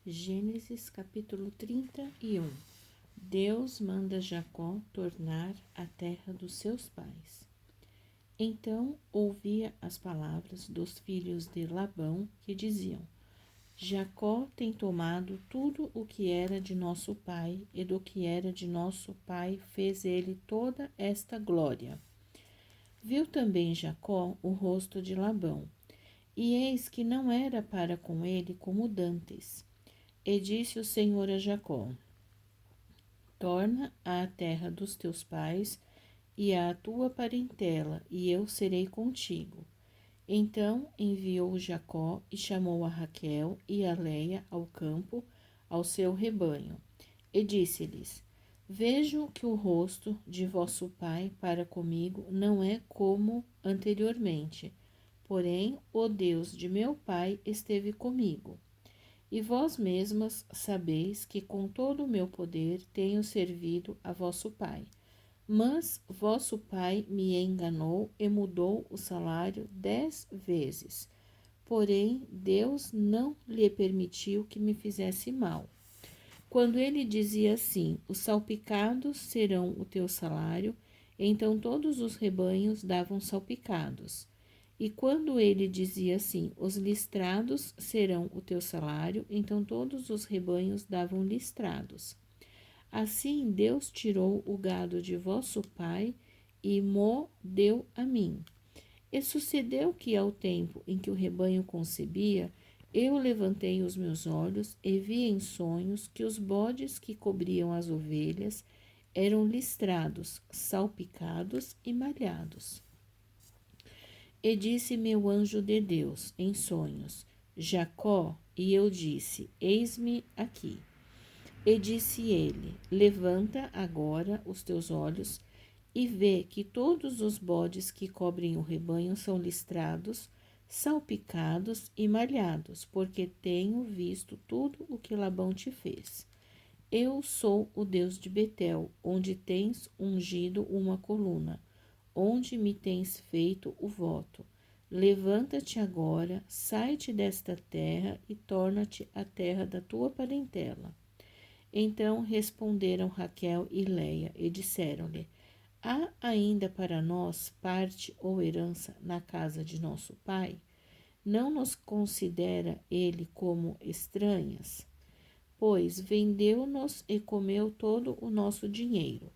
Gênesis capítulo 31. Deus manda Jacó tornar a terra dos seus pais. Então ouvia as palavras dos filhos de Labão, que diziam: Jacó tem tomado tudo o que era de nosso pai, e do que era de nosso pai fez ele toda esta glória. Viu também Jacó o rosto de Labão, e eis que não era para com ele como dantes. E disse o Senhor a Jacó: Torna à terra dos teus pais e à tua parentela, e eu serei contigo. Então enviou Jacó e chamou a Raquel e a Leia ao campo, ao seu rebanho, e disse-lhes: Vejo que o rosto de vosso pai para comigo não é como anteriormente, porém o Deus de meu pai esteve comigo. E vós mesmas sabeis que com todo o meu poder tenho servido a vosso pai. Mas vosso pai me enganou e mudou o salário 10 vezes. Porém, Deus não lhe permitiu que me fizesse mal. Quando ele dizia assim: os salpicados serão o teu salário, então todos os rebanhos davam salpicados. E quando ele dizia assim: os listrados serão o teu salário, então todos os rebanhos davam listrados. Assim Deus tirou o gado de vosso pai e mo deu a mim. E sucedeu que, ao tempo em que o rebanho concebia, eu levantei os meus olhos e vi em sonhos que os bodes que cobriam as ovelhas eram listrados, salpicados e malhados. E disse-me o anjo de Deus, em sonhos, Jacó, e eu disse, eis-me aqui. E disse ele, levanta agora os teus olhos e vê que todos os bodes que cobrem o rebanho são listrados, salpicados e malhados, porque tenho visto tudo o que Labão te fez. Eu sou o Deus de Betel, onde tens ungido uma coluna, onde me tens feito o voto. Levanta-te agora, sai-te desta terra e torna-te à terra da tua parentela. Então responderam Raquel e Leia e disseram-lhe: Há ainda para nós parte ou herança na casa de nosso pai? Não nos considera ele como estranhas? Pois vendeu-nos e comeu todo o nosso dinheiro.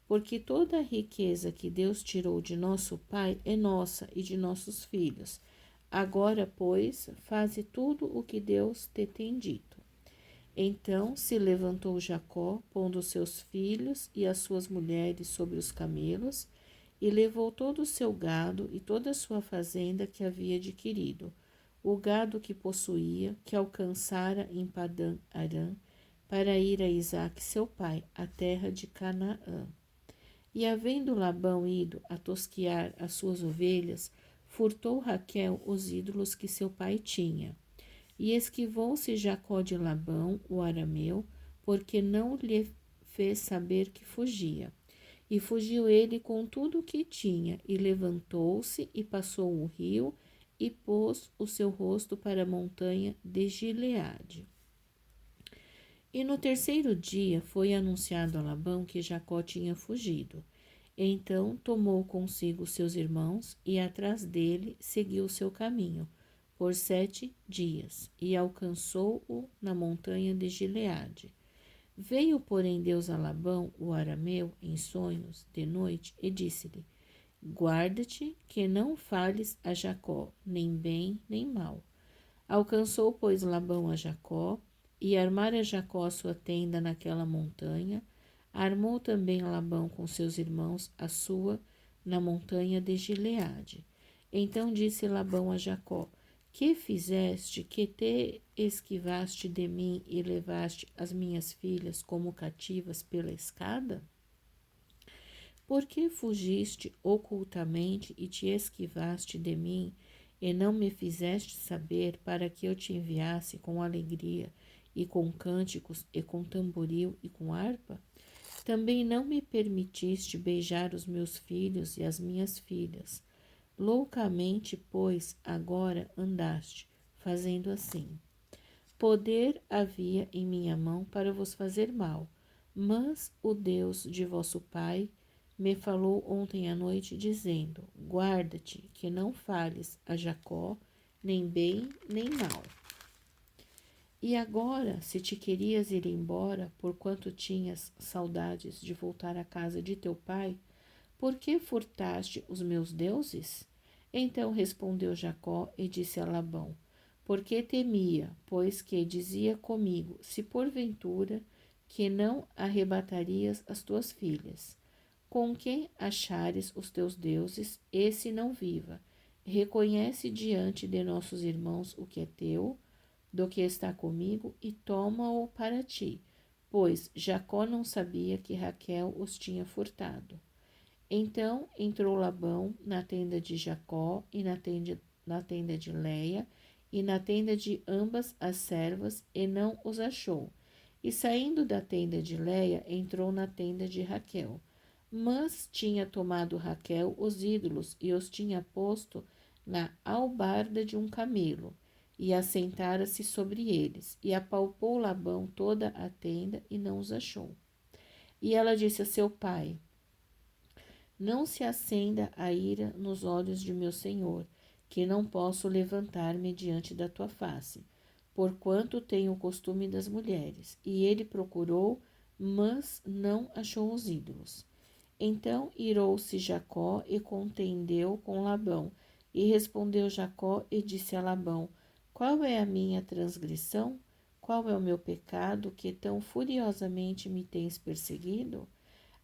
Porque toda a riqueza que Deus tirou de nosso pai é nossa e de nossos filhos. Agora, pois, faze tudo o que Deus te tem dito. Então se levantou Jacó, pondo seus filhos e as suas mulheres sobre os camelos, e levou todo o seu gado e toda a sua fazenda que havia adquirido, o gado que possuía, que alcançara em Padã Arã, para ir a Isaque seu pai, à terra de Canaã. E havendo Labão ido a tosquiar as suas ovelhas, furtou Raquel os ídolos que seu pai tinha. E esquivou-se Jacó de Labão, o arameu, porque não lhe fez saber que fugia. E fugiu ele com tudo o que tinha, e levantou-se e passou o rio, e pôs o seu rosto para a montanha de Gileade. E no terceiro dia foi anunciado a Labão que Jacó tinha fugido. Então tomou consigo seus irmãos e atrás dele seguiu o seu caminho por 7 dias e alcançou-o na montanha de Gileade. Veio, porém, Deus a Labão, o arameu, em sonhos, de noite, e disse-lhe: Guarda-te que não fales a Jacó, nem bem, nem mal. Alcançou, pois, Labão a Jacó, e armara Jacó a sua tenda naquela montanha. Armou também Labão com seus irmãos a sua na montanha de Gileade. Então disse Labão a Jacó: Que fizeste, que te esquivaste de mim e levaste as minhas filhas como cativas pela escada? Por que fugiste ocultamente e te esquivaste de mim, e não me fizeste saber para que eu te enviasse com alegria, e com cânticos, e com tamboril, e com harpa? Também não me permitiste beijar os meus filhos e as minhas filhas. Loucamente, pois, agora andaste, fazendo assim. Poder havia em minha mão para vos fazer mal, mas o Deus de vosso pai me falou ontem à noite, dizendo: guarda-te, que não fales a Jacó, nem bem, nem mal. E agora, se te querias ir embora, porquanto tinhas saudades de voltar à casa de teu pai, por que furtaste os meus deuses? Então respondeu Jacó e disse a Labão: porque temia, pois que dizia comigo: se porventura que não arrebatarias as tuas filhas. Com quem achares os teus deuses, esse não viva. Reconhece diante de nossos irmãos o que é teu, do que está comigo, e toma-o para ti, pois Jacó não sabia que Raquel os tinha furtado. Então entrou Labão na tenda de Jacó e na tenda de Léia e na tenda de ambas as servas, e não os achou. E saindo da tenda de Léia, entrou na tenda de Raquel. Mas tinha tomado Raquel os ídolos e os tinha posto na albarda de um camelo, e assentara-se sobre eles, e apalpou Labão toda a tenda e não os achou. E ela disse a seu pai: não se acenda a ira nos olhos de meu senhor, que não posso levantar-me diante da tua face, porquanto tenho o costume das mulheres. E ele procurou, mas não achou os ídolos. Então irou-se Jacó e contendeu com Labão. E respondeu Jacó e disse a Labão: qual é a minha transgressão? Qual é o meu pecado que tão furiosamente me tens perseguido?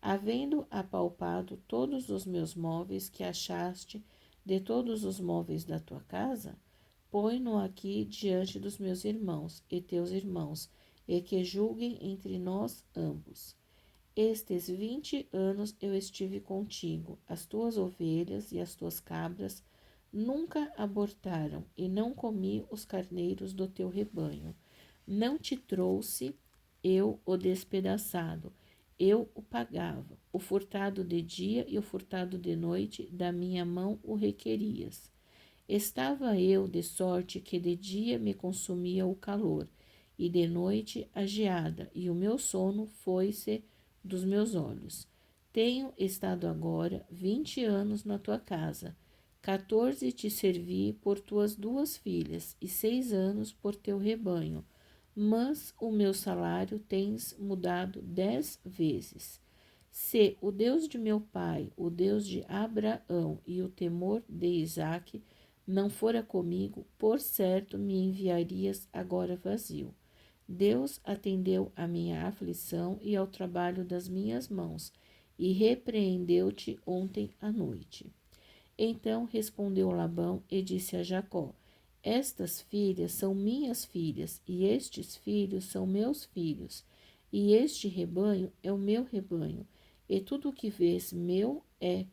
Havendo apalpado todos os meus móveis que achaste de todos os móveis da tua casa, põe-no aqui diante dos meus irmãos e teus irmãos, e que julguem entre nós ambos. Estes 20 anos eu estive contigo, as tuas ovelhas e as tuas cabras nunca abortaram, e não comi os carneiros do teu rebanho. Não te trouxe eu o despedaçado, eu o pagava. O furtado de dia e o furtado de noite, da minha mão o requerias. Estava eu de sorte que de dia me consumia o calor, e de noite a geada, e o meu sono foi-se dos meus olhos. Tenho estado agora 20 anos na tua casa. 14 te servi por tuas 2 filhas, e 6 anos por teu rebanho. Mas o meu salário tens mudado 10 vezes. Se o Deus de meu pai, o Deus de Abraão e o temor de Isaque não fora comigo, por certo me enviarias agora vazio. Deus atendeu à minha aflição e ao trabalho das minhas mãos, e repreendeu-te ontem à noite. Então respondeu Labão e disse a Jacó: estas filhas são minhas filhas, e estes filhos são meus filhos, e este rebanho é o meu rebanho, e tudo o que vês meu é.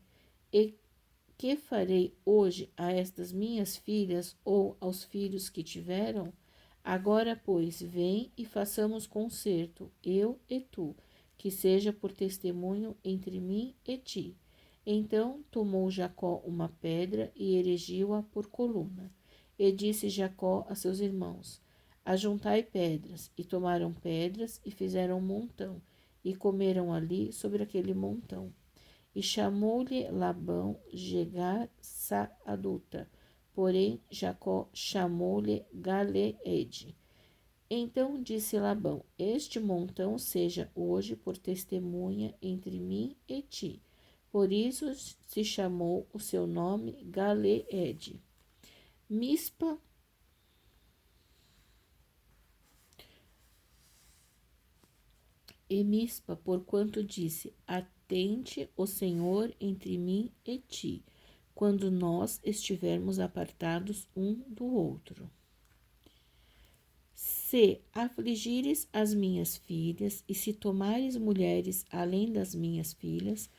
E que farei hoje a estas minhas filhas ou aos filhos que tiveram? Agora, pois, vem e façamos concerto, eu e tu, que seja por testemunho entre mim e ti. Então tomou Jacó uma pedra e erigiu-a por coluna. E disse Jacó a seus irmãos: ajuntai pedras. E tomaram pedras e fizeram um montão, e comeram ali sobre aquele montão. E chamou-lhe Labão Jegar Saaduta, porém Jacó chamou-lhe Galeede. Então disse Labão: este montão seja hoje por testemunha entre mim e ti. Por isso se chamou o seu nome Galeede. Mispa e Mispa, porquanto disse: atente o Senhor entre mim e ti, quando nós estivermos apartados um do outro. Se afligires as minhas filhas, e se tomares mulheres além das minhas filhas,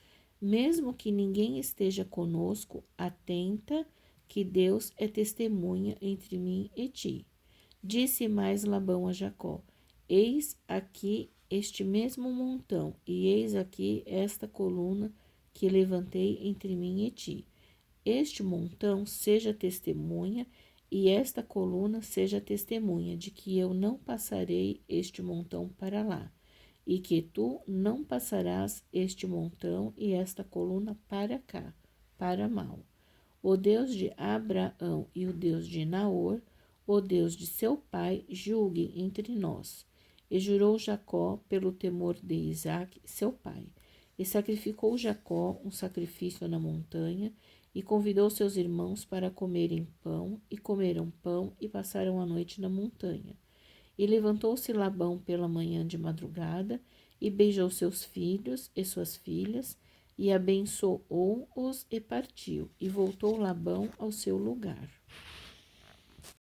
mesmo que ninguém esteja conosco, atenta que Deus é testemunha entre mim e ti. Disse mais Labão a Jacó: eis aqui este mesmo montão, e eis aqui esta coluna que levantei entre mim e ti. Este montão seja testemunha e esta coluna seja testemunha de que eu não passarei este montão para lá, e que tu não passarás este montão e esta coluna para cá, para mal. O Deus de Abraão e o Deus de Naor, o Deus de seu pai, julguem entre nós. E jurou Jacó pelo temor de Isaque, seu pai. E sacrificou Jacó um sacrifício na montanha, e convidou seus irmãos para comerem pão, e comeram pão, e passaram a noite na montanha. E levantou-se Labão pela manhã de madrugada, e beijou seus filhos e suas filhas, e abençoou-os e partiu, e voltou Labão ao seu lugar.